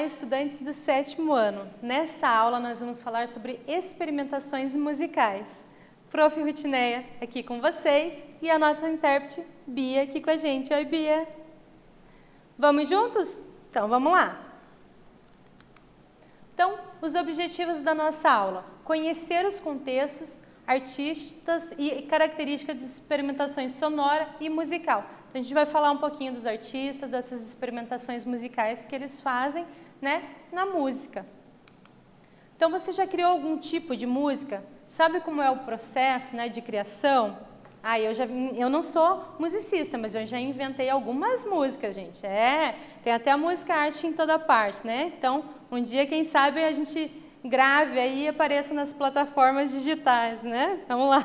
Olá, estudantes do 7º ano. Nessa aula nós vamos falar sobre experimentações musicais. Prof. Rutineia aqui com vocês e a nossa intérprete Bia aqui com a gente. Oi, Bia! Vamos juntos? Então vamos lá! Então, os objetivos da nossa aula: conhecer os contextos, artistas e características de experimentações sonora e musical. Então, a gente vai falar um pouquinho dos artistas, dessas experimentações musicais que eles fazem, né, na música. Então, você já criou algum tipo de música? Sabe como é o processo, né, de criação? Eu não sou musicista, mas eu já inventei algumas músicas, gente. Tem até a música arte em toda parte, né? Então, um dia, quem sabe, a gente grave aí e apareça nas plataformas digitais, né? Vamos lá.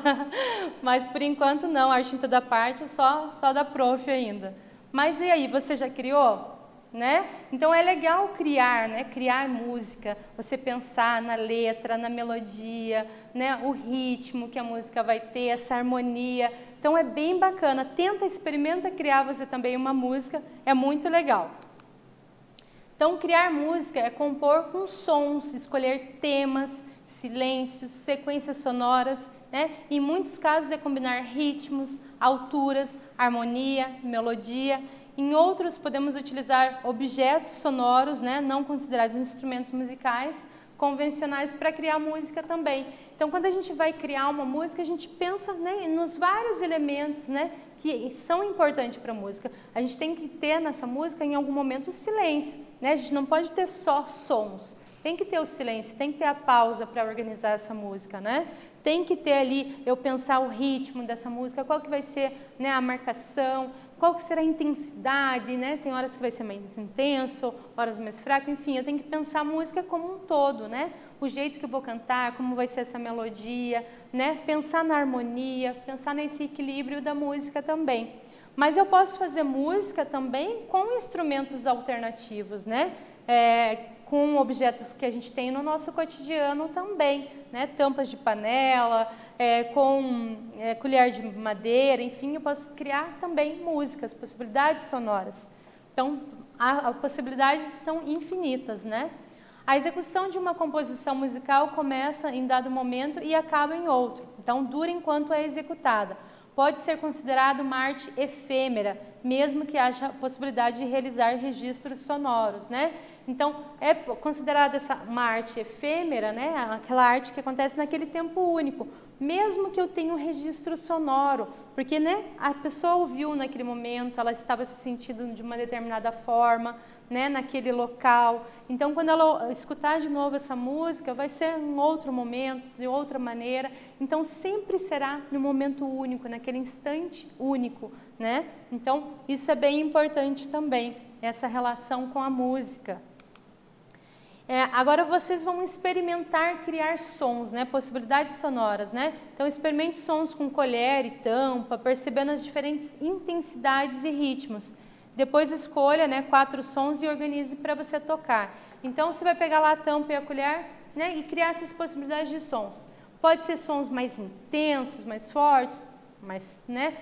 Mas, por enquanto, não. Arte em toda parte, só da prof ainda. Mas e aí, você já criou? Né? Então, é legal criar, né? Criar música, você pensar na letra, na melodia, né? O ritmo que a música vai ter, essa harmonia. Então, é bem bacana. Experimenta criar você também uma música, é muito legal. Então, criar música é compor com sons, escolher temas, silêncios, sequências sonoras, né? Em muitos casos é combinar ritmos, alturas, harmonia, melodia. Em outros, podemos utilizar objetos sonoros, né, não considerados instrumentos musicais, convencionais, para criar música também. Então, quando a gente vai criar uma música, a gente pensa, né, nos vários elementos, né, que são importantes para a música. A gente tem que ter nessa música, em algum momento, o silêncio, né? A gente não pode ter só sons. Tem que ter o silêncio, tem que ter a pausa para organizar essa música, né? Tem que ter ali, eu pensar o ritmo dessa música, qual que vai ser, né, a marcação, qual que será a intensidade, né? Tem horas que vai ser mais intenso, horas mais fraco, enfim, eu tenho que pensar a música como um todo, né? O jeito que eu vou cantar, como vai ser essa melodia, né? Pensar na harmonia, pensar nesse equilíbrio da música também. Mas eu posso fazer música também com instrumentos alternativos, né? Com objetos que a gente tem no nosso cotidiano também, né? Tampas de panela, colher de madeira, enfim, eu posso criar também músicas, possibilidades sonoras. Então, as possibilidades são infinitas, né? A execução de uma composição musical começa em dado momento e acaba em outro, então dura enquanto é executada. Pode ser considerado uma arte efêmera, mesmo que haja a possibilidade de realizar registros sonoros, né? Então, é considerada uma arte efêmera, né? Aquela arte que acontece naquele tempo único, mesmo que eu tenha um registro sonoro, porque, né, a pessoa ouviu naquele momento, ela estava se sentindo de uma determinada forma, né, naquele local. Então, quando ela escutar de novo essa música, vai ser em outro momento, de outra maneira. Então, sempre será no momento único, naquele instante único, né? Então, isso é bem importante também, essa relação com a música. Agora vocês vão experimentar criar sons, né? Possibilidades sonoras, né? Então, experimente sons com colher e tampa, percebendo as diferentes intensidades e ritmos. Depois escolha, né, 4 sons e organize para você tocar. Então, você vai pegar lá a tampa e a colher, né, e criar essas possibilidades de sons. Pode ser sons mais intensos, mais fortes, mas, né,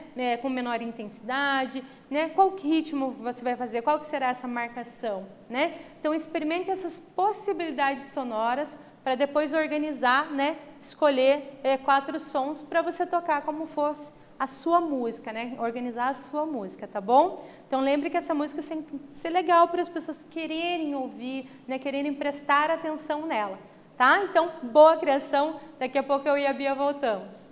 com menor intensidade, né? Qual ritmo você vai fazer? Qual que será essa marcação, né? Então, experimente essas possibilidades sonoras para depois organizar, né? Escolher 4 sons para você tocar como fosse a sua música, né? Organizar a sua música, tá bom? Então, lembre que essa música tem que ser legal para as pessoas quererem ouvir, né? Quererem prestar atenção nela, tá? Então, boa criação. Daqui a pouco eu e a Bia voltamos.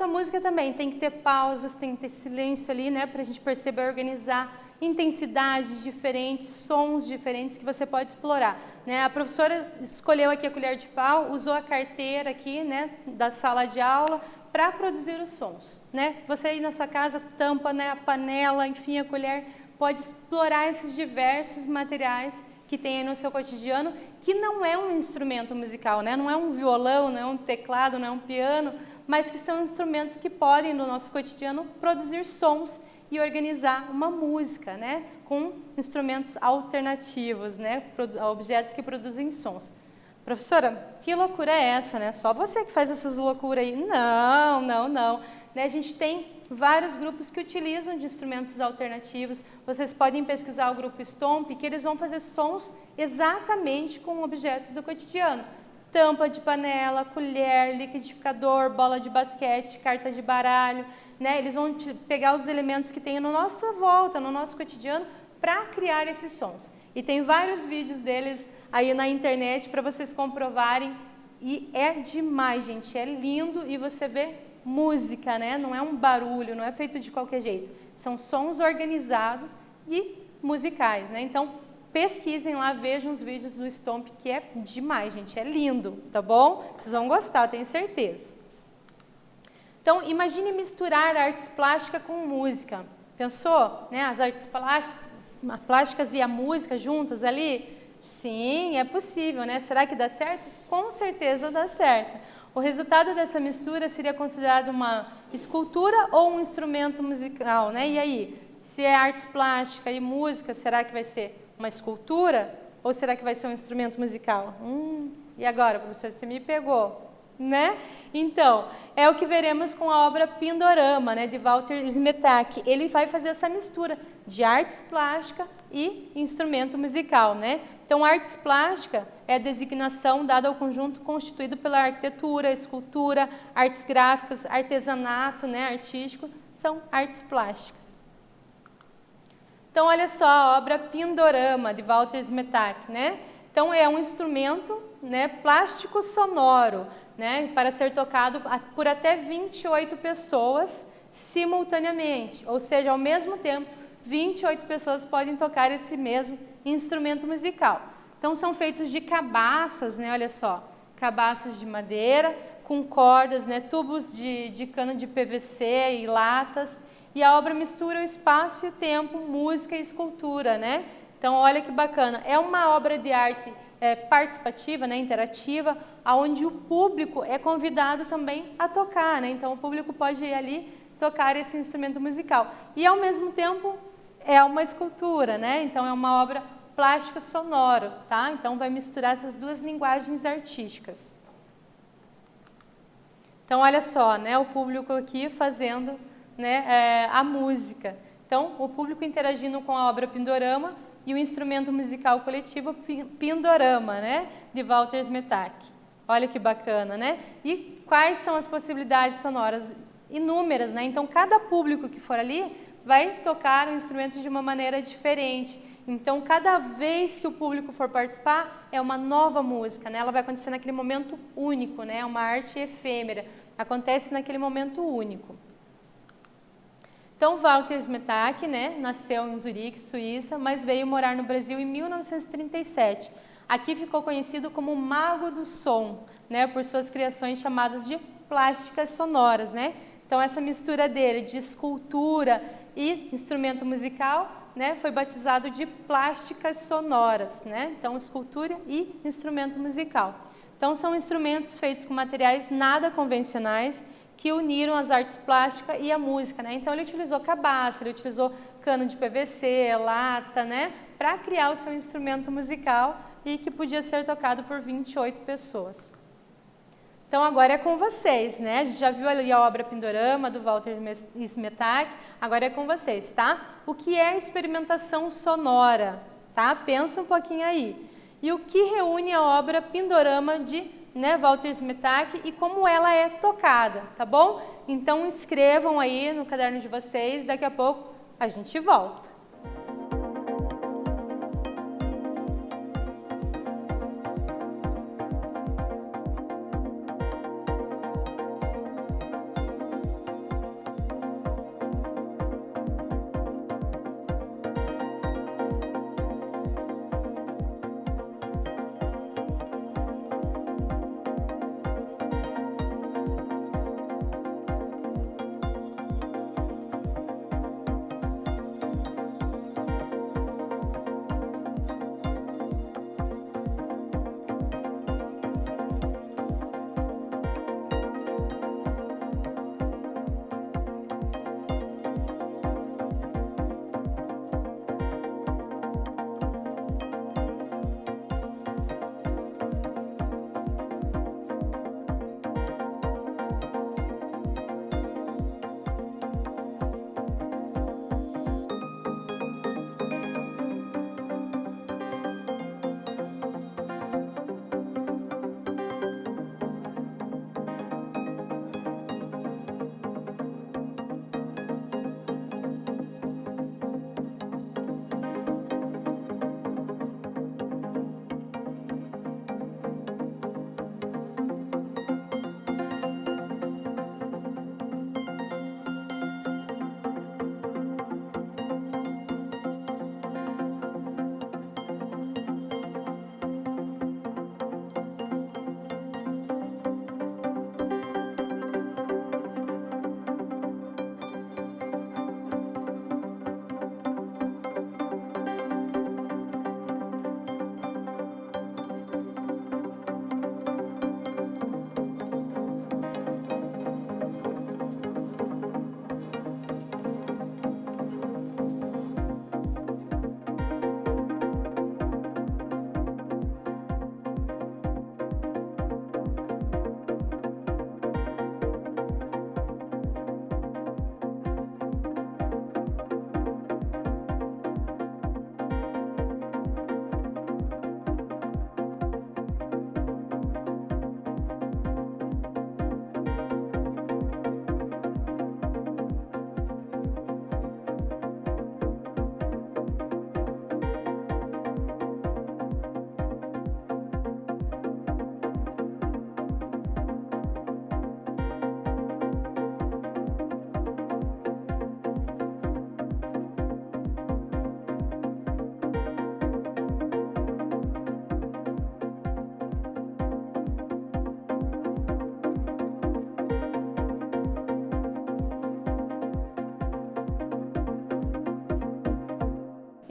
sua música também tem que ter pausas, tem que ter silêncio ali, né, para a gente perceber, organizar, intensidades diferentes, sons diferentes que você pode explorar, né? A professora escolheu aqui a colher de pau, usou a carteira aqui, né, da sala de aula para produzir os sons, né? Você aí na sua casa tampa, né, a panela, enfim, a colher, pode explorar esses diversos materiais que tem aí no seu cotidiano, que não é um instrumento musical, né? Não é um violão, não é um teclado, não é um piano, mas que são instrumentos que podem, no nosso cotidiano, produzir sons e organizar uma música, né? Com instrumentos alternativos, né? Objetos que produzem sons. Professora, que loucura é essa, né? Só você que faz essas loucuras aí. Não, não, não. Né? A gente tem vários grupos que utilizam de instrumentos alternativos. Vocês podem pesquisar o grupo Stomp, que eles vão fazer sons exatamente com objetos do cotidiano. Tampa de panela, colher, liquidificador, bola de basquete, carta de baralho, né? Eles vão pegar os elementos que tem na nossa volta, no nosso cotidiano, para criar esses sons. E tem vários vídeos deles aí na internet para vocês comprovarem. E é demais, gente, é lindo e você vê música, né? Não é um barulho, não é feito de qualquer jeito. São sons organizados e musicais, né? Então, pesquisem lá, vejam os vídeos do Stomp, que é demais, gente, é lindo, tá bom? Vocês vão gostar, tenho certeza. Então, imagine misturar artes plásticas com música. Pensou, né? As artes plásticas e a música juntas ali? Sim, é possível, né? Será que dá certo? Com certeza dá certo. O resultado dessa mistura seria considerado uma escultura ou um instrumento musical, né? E aí, se é artes plásticas e música, será que vai ser uma escultura ou será que vai ser um instrumento musical? E agora, professor, você me pegou, né? Então, é o que veremos com a obra Pindorama, né, de Walter Smetak. Ele vai fazer essa mistura de artes plásticas e instrumento musical, né? Então, artes plásticas é a designação dada ao conjunto constituído pela arquitetura, escultura, artes gráficas, artesanato, né, artístico, são artes plásticas. Então, olha só a obra Pindorama, de Walter Smetak, né? Então, é um instrumento, né, plástico sonoro, né, para ser tocado por até 28 pessoas simultaneamente, ou seja, ao mesmo tempo, 28 pessoas podem tocar esse mesmo instrumento musical. Então, são feitos de cabaças, né, olha só, cabaças de madeira, com cordas, né, tubos de cano de PVC e latas, e a obra mistura o espaço e o tempo, música e escultura, né? Então, olha que bacana. É uma obra de arte participativa, né, interativa, onde o público é convidado também a tocar, né? Então, o público pode ir ali tocar esse instrumento musical. E, ao mesmo tempo, é uma escultura, né? Então, é uma obra plástica sonora, tá? Então, vai misturar essas duas linguagens artísticas. Então, olha só, né? O público aqui fazendo, né, a música. Então, o público interagindo com a obra Pindorama e o instrumento musical coletivo Pindorama, né, de Walter Smetak. Olha que bacana, né? E quais são as possibilidades sonoras? Inúmeras, né? Então, cada público que for ali vai tocar o instrumento de uma maneira diferente. Então, cada vez que o público for participar, é uma nova música, né? Ela vai acontecer naquele momento único, né? É uma arte efêmera. Acontece naquele momento único. Então, Walter Smetak, né, nasceu em Zurique, Suíça, mas veio morar no Brasil em 1937. Aqui ficou conhecido como Mago do Som, né, por suas criações chamadas de plásticas sonoras, né? Então, essa mistura dele de escultura e instrumento musical, né, foi batizado de plásticas sonoras, né? Então, escultura e instrumento musical. Então, são instrumentos feitos com materiais nada convencionais que uniram as artes plásticas e a música, né? Então, ele utilizou cabaça, ele utilizou cano de PVC, lata, né, para criar o seu instrumento musical e que podia ser tocado por 28 pessoas. Então, agora é com vocês, né? A gente já viu ali a obra Pindorama, do Walter Smetak, agora é com vocês, tá? O que é experimentação sonora, tá? Pensa um pouquinho aí. E o que reúne a obra Pindorama de, né, Walter Smetak e como ela é tocada, tá bom? Então, escrevam aí no caderno de vocês, daqui a pouco a gente volta.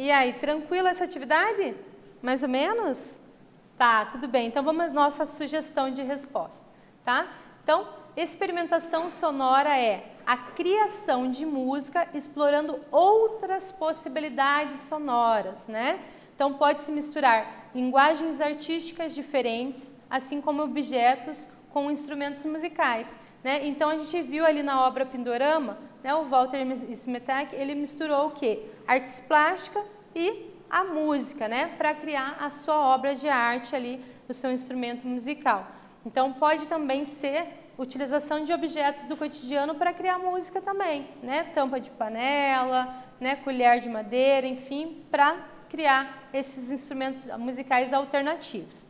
E aí, tranquila essa atividade? Mais ou menos? Tá, tudo bem. Então, vamos à nossa sugestão de resposta, tá? Então, experimentação sonora é a criação de música explorando outras possibilidades sonoras, né? Então, pode-se misturar linguagens artísticas diferentes, assim como objetos com instrumentos musicais, né? Então, a gente viu ali na obra Pindorama, né, o Walter Smetak, ele misturou o quê? Artes plásticas e a música, né? Para criar a sua obra de arte ali, o seu instrumento musical. Então, pode também ser utilização de objetos do cotidiano para criar música também, né? Tampa de panela, né? Colher de madeira, enfim, para criar esses instrumentos musicais alternativos.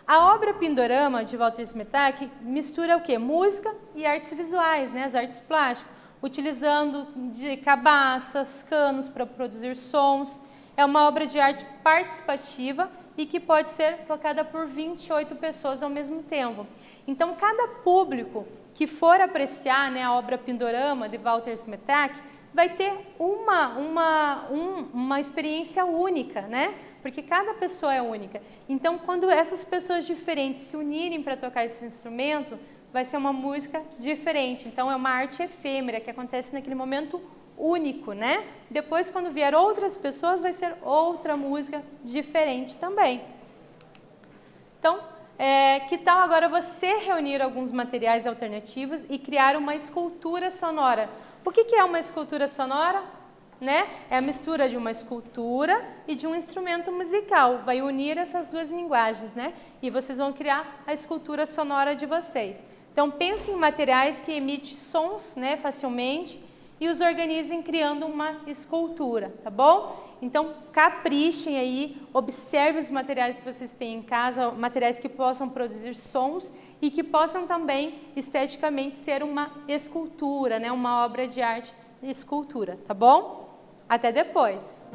A obra Pindorama, de Walter Smetak, mistura o quê? Música e artes visuais, né? As artes plásticas, utilizando de cabaças, canos para produzir sons. É uma obra de arte participativa e que pode ser tocada por 28 pessoas ao mesmo tempo. Então, cada público que for apreciar, né, a obra Pindorama, de Walter Smetak, vai ter uma experiência única, né? Porque cada pessoa é única. Então, quando essas pessoas diferentes se unirem para tocar esse instrumento, vai ser uma música diferente. Então, é uma arte efêmera que acontece naquele momento único, né? Depois, quando vier outras pessoas, vai ser outra música diferente também. Então, que tal agora você reunir alguns materiais alternativos e criar uma escultura sonora? O que é uma escultura sonora? Né? É a mistura de uma escultura e de um instrumento musical. Vai unir essas duas linguagens, né? E vocês vão criar a escultura sonora de vocês. Então, pensem em materiais que emitem sons, né, facilmente e os organizem criando uma escultura, tá bom? Então, caprichem aí, observem os materiais que vocês têm em casa, materiais que possam produzir sons e que possam também, esteticamente, ser uma escultura, né? Uma obra de arte e escultura, tá bom? Até depois!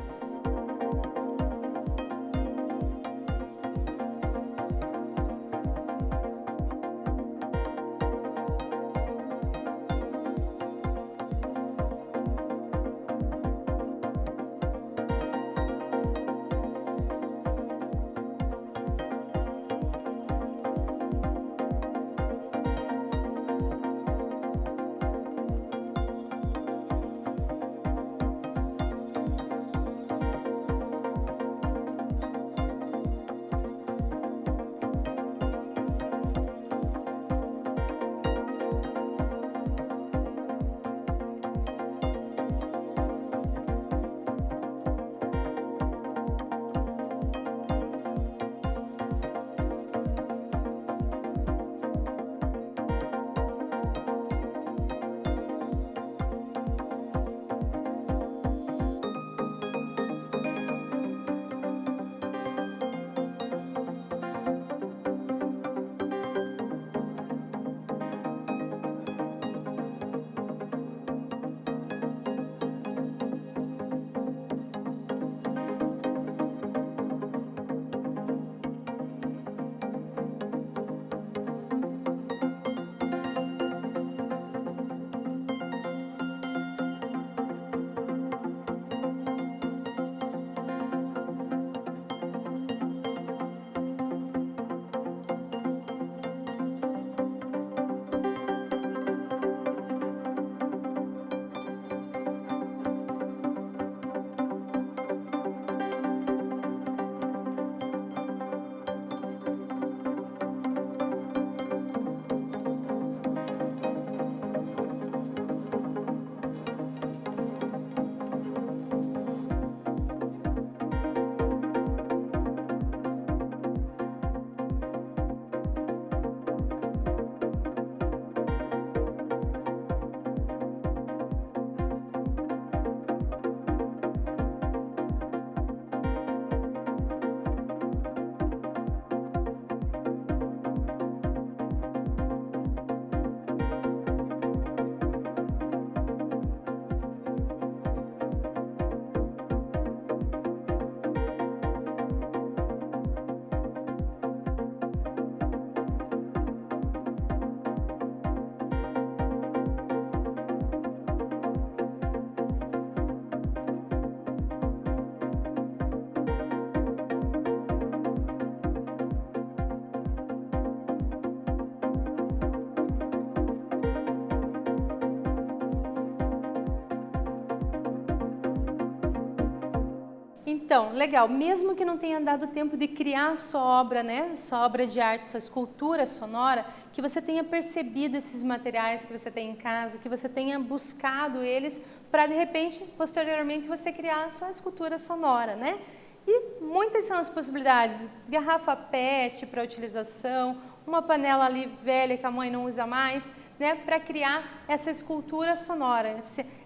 Então, legal, mesmo que não tenha dado tempo de criar sua obra, né, sua obra de arte, sua escultura sonora, que você tenha percebido esses materiais que você tem em casa, que você tenha buscado eles para, de repente, posteriormente, você criar a sua escultura sonora, né? E muitas são as possibilidades, garrafa PET para utilização, uma panela ali velha que a mãe não usa mais, né, para criar essa escultura sonora,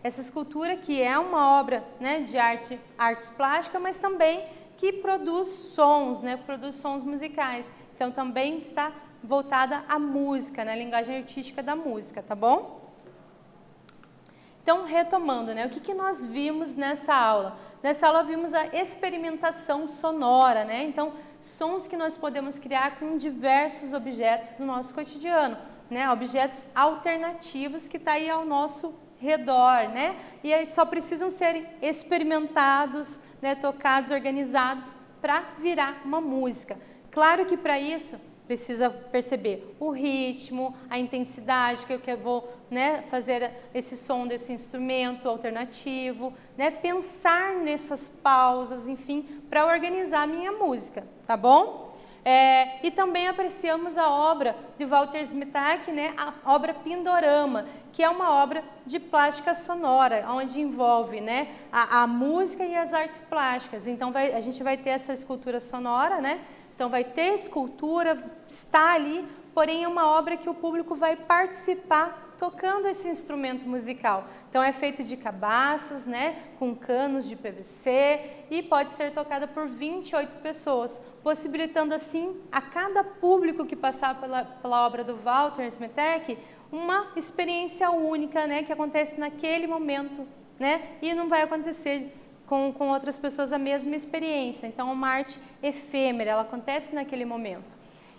essa escultura que é uma obra, né, de artes plásticas, mas também que produz sons, né, produz sons musicais. Então também está voltada à música, na linguagem artística da música, tá bom? Então, retomando, né, o que nós vimos nessa aula? Nessa aula vimos a experimentação sonora, né? Então, sons que nós podemos criar com diversos objetos do nosso cotidiano, né? Objetos alternativos que estão aí ao nosso redor, né? E aí só precisam ser experimentados, né, tocados, organizados para virar uma música. Claro que para isso precisa perceber o ritmo, a intensidade que eu vou, né, fazer esse som desse instrumento alternativo, né, pensar nessas pausas, enfim, para organizar a minha música, tá bom? E também apreciamos a obra de Walter Smetak, né, a obra Pindorama, que é uma obra de plástica sonora, onde envolve, né, a música e as artes plásticas. Então a gente vai ter essa escultura sonora, né? Então vai ter escultura, está ali, porém é uma obra que o público vai participar tocando esse instrumento musical. Então é feito de cabaças, né, com canos de PVC e pode ser tocada por 28 pessoas, possibilitando assim a cada público que passar pela obra do Walter Smetak uma experiência única, né, que acontece naquele momento, né, e não vai acontecer com outras pessoas a mesma experiência. Então, é uma arte efêmera, ela acontece naquele momento.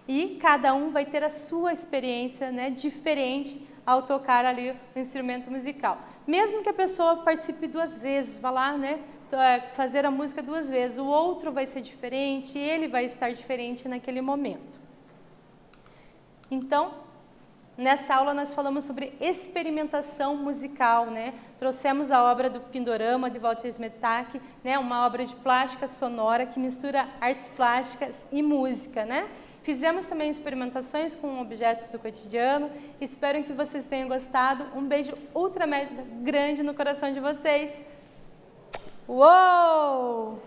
E cada um vai ter a sua experiência, né, diferente ao tocar ali o instrumento musical. Mesmo que a pessoa participe 2 vezes, vá lá, né, fazer a música 2 vezes, o outro vai ser diferente, ele vai estar diferente naquele momento. Então, nessa aula nós falamos sobre experimentação musical, né? Trouxemos a obra do Pindorama, de Walter Smetak, né? Uma obra de plástica sonora que mistura artes plásticas e música, né? Fizemos também experimentações com objetos do cotidiano. Espero que vocês tenham gostado. Um beijo ultra mega grande no coração de vocês. Uou!